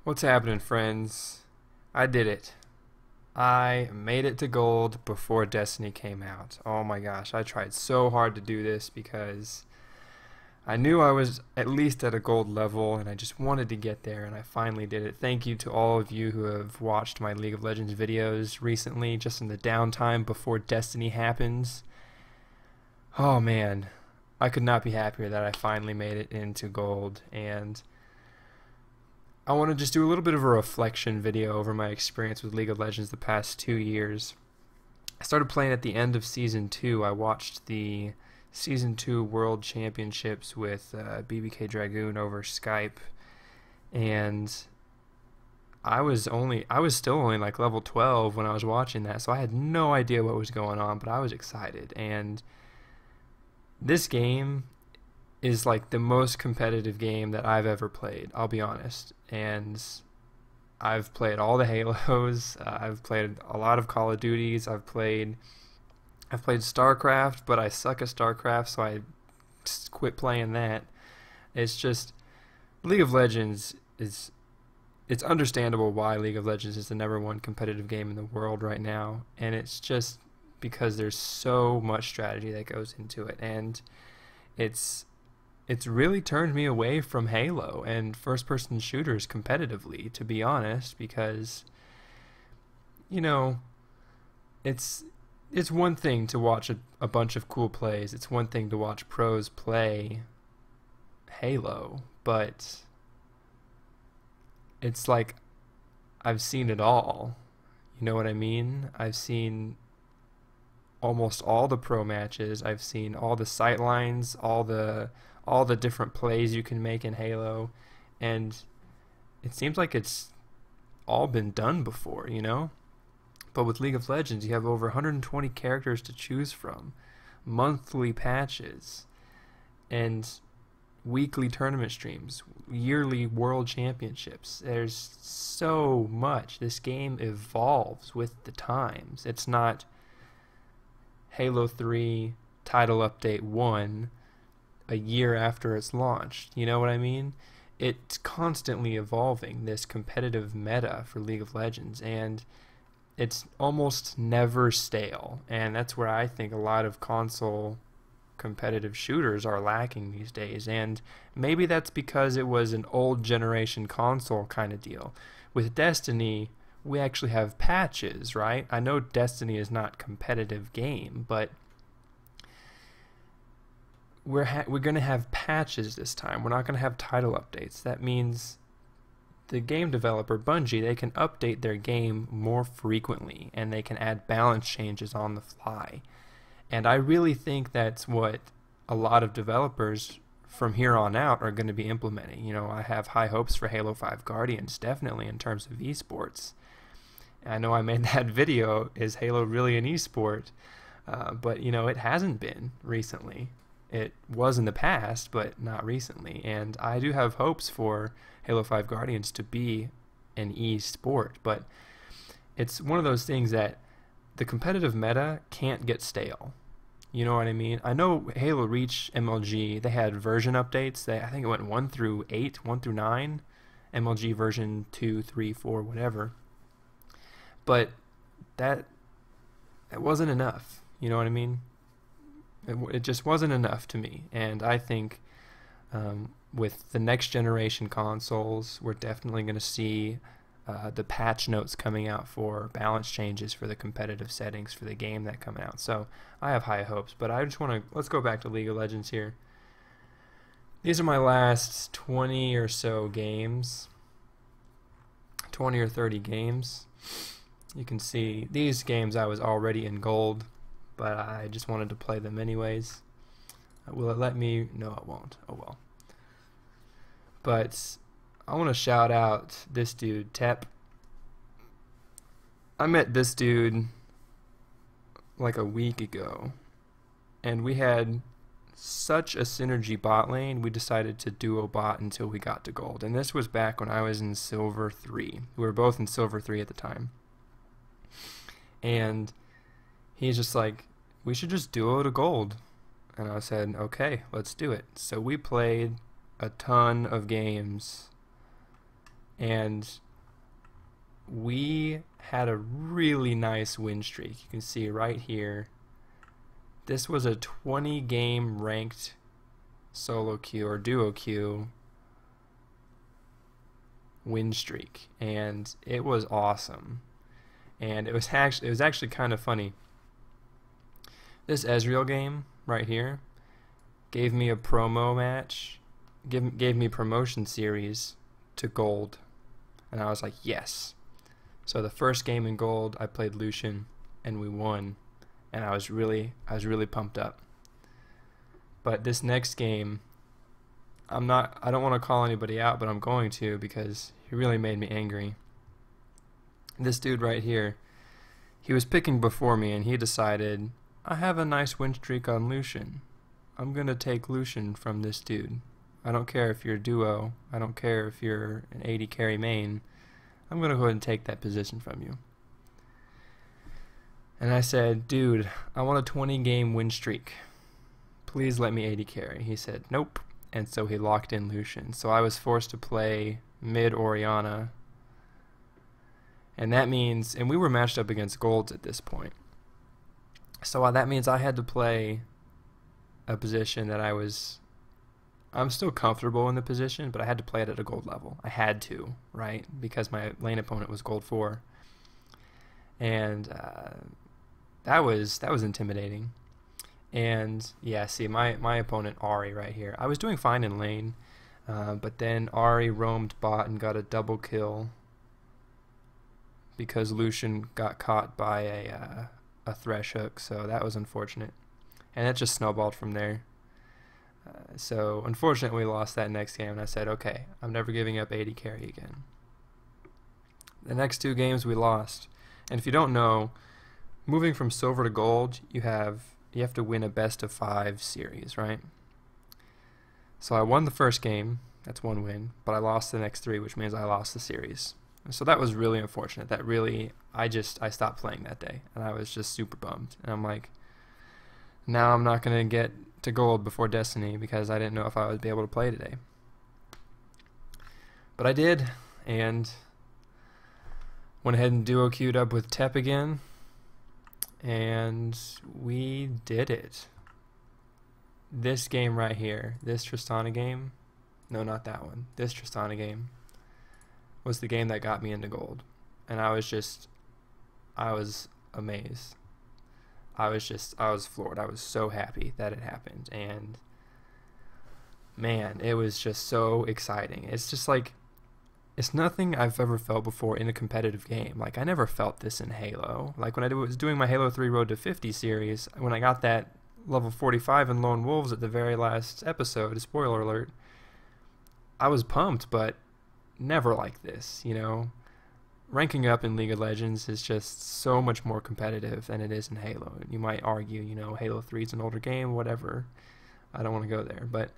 What's happening, friends? I did it. I made it to gold before Destiny came out. Oh my gosh, I tried so hard to do this because I knew I was at least at a gold level and I just wanted to get there, and I finally did it. Thank you to all of you who have watched my League of Legends videos recently, just in the downtime before Destiny happens. Oh man, I could not be happier that I finally made it into gold, and I want to just do a little bit of a reflection video over my experience with League of Legends the past 2 years. I started playing at the end of Season 2. I watched the Season 2 World Championships with BBK Dragoon over Skype, and I was still only like level 12 when I was watching that, so I had no idea what was going on, but I was excited. And this game is like the most competitive game that I've ever played, I'll be honest. And I've played all the Halos, I've played a lot of Call of Duties, I've played StarCraft, but I suck at StarCraft, so I just quit playing that. It's just League of Legends is it's understandable why League of Legends is the #1 competitive game in the world right now, and it's just because there's so much strategy that goes into it, and it's really turned me away from Halo and first-person shooters competitively, to be honest, because you know it's one thing to watch a bunch of cool plays. It's one thing to watch pros play Halo, but it's like I've seen it all. You know what I mean? I've seen almost all the pro matches. I've seen all the sight lines, all the different plays you can make in Halo, and it seems like it's all been done before, you know? But with League of Legends, you have over 120 characters to choose from, monthly patches, and weekly tournament streams, yearly world championships. There's so much. This game evolves with the times. It's not Halo 3 title update 1 a year after it's launched. You know what I mean? It's constantly evolving, this competitive meta for League of Legends, and it's almost never stale. And that's where I think a lot of console competitive shooters are lacking these days. And maybe that's because it was an old generation console kind of deal. With Destiny, we actually have patches, right? I know Destiny is not a competitive game, but we're going to have patches this time. We're not going to have title updates. That means the game developer, Bungie, they can update their game more frequently, and they can add balance changes on the fly. And I really think that's what a lot of developers from here on out are going to be implementing. You know, I have high hopes for Halo 5 Guardians, definitely, in terms of esports. I know I made that video, is Halo really an esport? But, you know, it hasn't been recently. It was in the past, but not recently. And I do have hopes for Halo 5 Guardians to be an e-sport, but it's one of those things that the competitive meta can't get stale. You know what I mean? I know Halo Reach MLG, they had version updates. I think it went 1 through 8, 1 through 9, MLG version 2, 3, 4, whatever. But that wasn't enough. You know what I mean? It just wasn't enough to me, and I think with the next generation consoles, we're definitely going to see the patch notes coming out for balance changes for the competitive settings for the game that come out. So I have high hopes, but I just want to, let's go back to League of Legends here. These are my last 20 or so games, 20 or 30 games. You can see these games I was already in gold, but I just wanted to play them anyways. Will it let me? No, it won't. Oh well. But I want to shout out this dude, Tep. I met this dude like a week ago, and we had such a synergy bot lane, we decided to duo bot until we got to gold. And this was back when I was in Silver 3. We were both in Silver 3 at the time. And he's just like, we should just duo to gold. And I said, okay, let's do it. So we played a ton of games and we had a really nice win streak. You can see right here. This was a 20 game ranked solo queue or duo queue win streak, and it was awesome. And it was actually kind of funny. This Ezreal game right here gave me a promo match, gave me promotion series to gold, and I was like, yes. So the first game in gold, I played Lucian, and we won, and I was really pumped up. But this next game, I don't want to call anybody out, but I'm going to, because he really made me angry. This dude right here, he was picking before me, and he decided, I have a nice win streak on Lucian. I'm gonna take Lucian from this dude. I don't care if you're a duo, I don't care if you're an 80 carry main, I'm gonna go ahead and take that position from you. And I said, dude, I want a 20 game win streak. Please let me 80 carry. He said, nope. And so he locked in Lucian. So I was forced to play mid Orianna. And that means, and we were matched up against golds at this point. So that means I had to play a position that I'm still comfortable in the position, but I had to play it at a gold level. I had to, right? Because my lane opponent was gold 4. And that was intimidating. And yeah, see, my opponent Ari right here, I was doing fine in lane, but then Ari roamed bot and got a double kill because Lucian got caught by a thresh hook, so that was unfortunate, and it just snowballed from there. So unfortunately we lost that next game, and I said, okay, I'm never giving up 80 carry again. The next 2 games we lost, and if you don't know, moving from silver to gold, you have to win a best of 5 series, right? So I won the first game, that's 1 win, but I lost the next 3, which means I lost the series. So that was really unfortunate. That really, I stopped playing that day, and I was just super bummed. And I'm like, now I'm not going to get to gold before Destiny because I didn't know if I would be able to play today. But I did, and went ahead and duo queued up with Tep again, and we did it. This game right here, this Tristana game, no, not that one, this Tristana game was the game that got me into gold. And I was amazed. I was floored. I was so happy that it happened, and man, it was just so exciting. It's just like, it's nothing I've ever felt before in a competitive game. Like, I never felt this in Halo. Like, when I was doing my Halo 3 Road to 50 series, when I got that level 45 in Lone Wolves at the very last episode, spoiler alert, I was pumped, but never like this, you know? Ranking up in League of Legends is just so much more competitive than it is in Halo. You might argue, you know, Halo 3 is an older game, whatever. I don't want to go there, but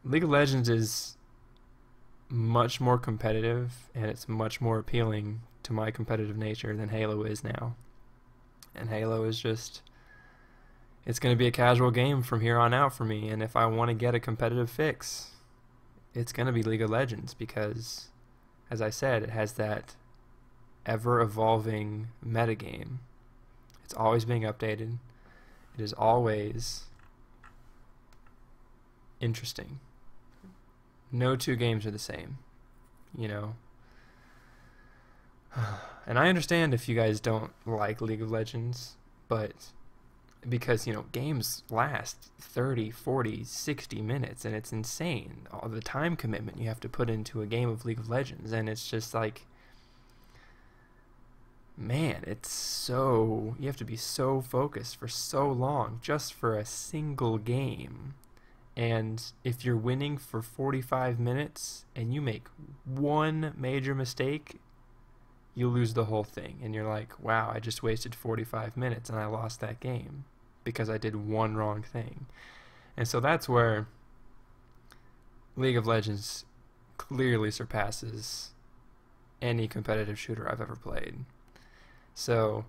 League of Legends is much more competitive, and it's much more appealing to my competitive nature than Halo is now. And Halo is just, it's going to be a casual game from here on out for me, and if I want to get a competitive fix, it's going to be League of Legends, because, as I said, it has that ever-evolving metagame. It's always being updated. It is always interesting. No 2 games are the same, you know. And I understand if you guys don't like League of Legends, but because, you know, games last 30, 40, 60 minutes, and it's insane, all the time commitment you have to put into a game of League of Legends, and it's just like, man, it's so, you have to be so focused for so long just for a single game. And if you're winning for 45 minutes and you make one major mistake, you lose the whole thing, and you're like, wow, I just wasted 45 minutes and I lost that game because I did one wrong thing. And so that's where League of Legends clearly surpasses any competitive shooter I've ever played. So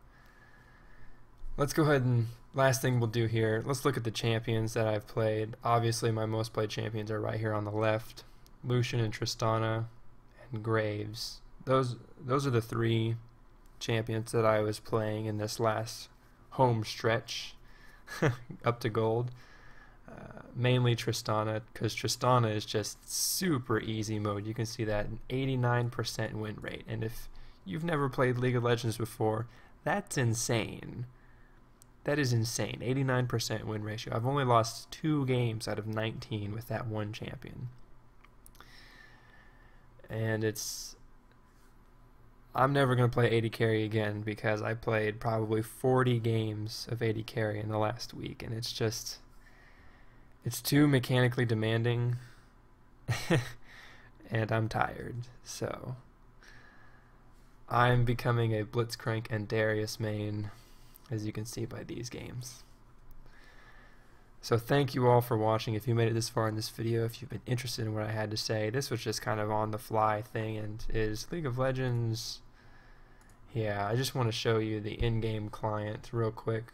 let's go ahead and, last thing we'll do here, let's look at the champions that I've played. Obviously my most played champions are right here on the left, Lucian and Tristana, and Graves. Those are the 3 champions that I was playing in this last home stretch up to gold. Mainly Tristana, because Tristana is just super easy mode. You can see that an 89% win rate, and if you've never played League of Legends before, that's insane. That is insane. 89% win ratio. I've only lost 2 games out of 19 with that one champion. And I'm never going to play AD carry again, because I played probably 40 games of AD carry in the last week, and it's too mechanically demanding and I'm tired. So I'm becoming a Blitzcrank and Darius main, as you can see by these games. So thank you all for watching. If you made it this far in this video, if you've been interested in what I had to say, this was just kind of on the fly thing, and is League of Legends... Yeah, I just want to show you the in-game client real quick.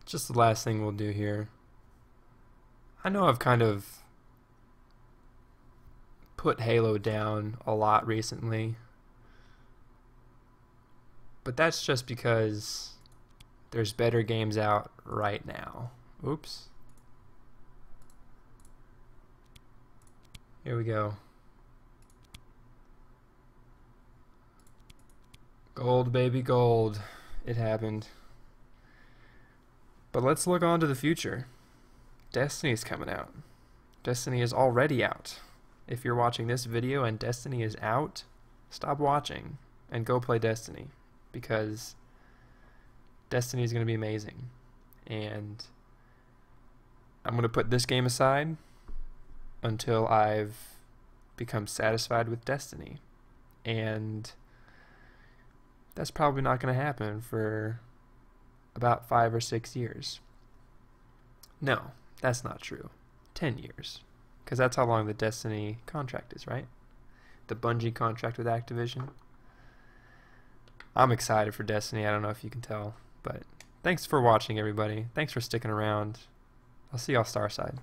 Just the last thing we'll do here. I know I've kind of put Halo down a lot recently, but that's just because there's better games out right now. Oops. Here we go. Gold, baby, gold. It happened. But let's look on to the future. Destiny is coming out. Destiny is already out. If you're watching this video and Destiny is out, stop watching and go play Destiny, because Destiny is going to be amazing. And I'm going to put this game aside until I've become satisfied with Destiny. And that's probably not going to happen for about 5 or 6 years. No, that's not true. 10 years. Because that's how long the Destiny contract is, right? The Bungie contract with Activision. I'm excited for Destiny. I don't know if you can tell. But thanks for watching, everybody. Thanks for sticking around. I'll see y'all Starside.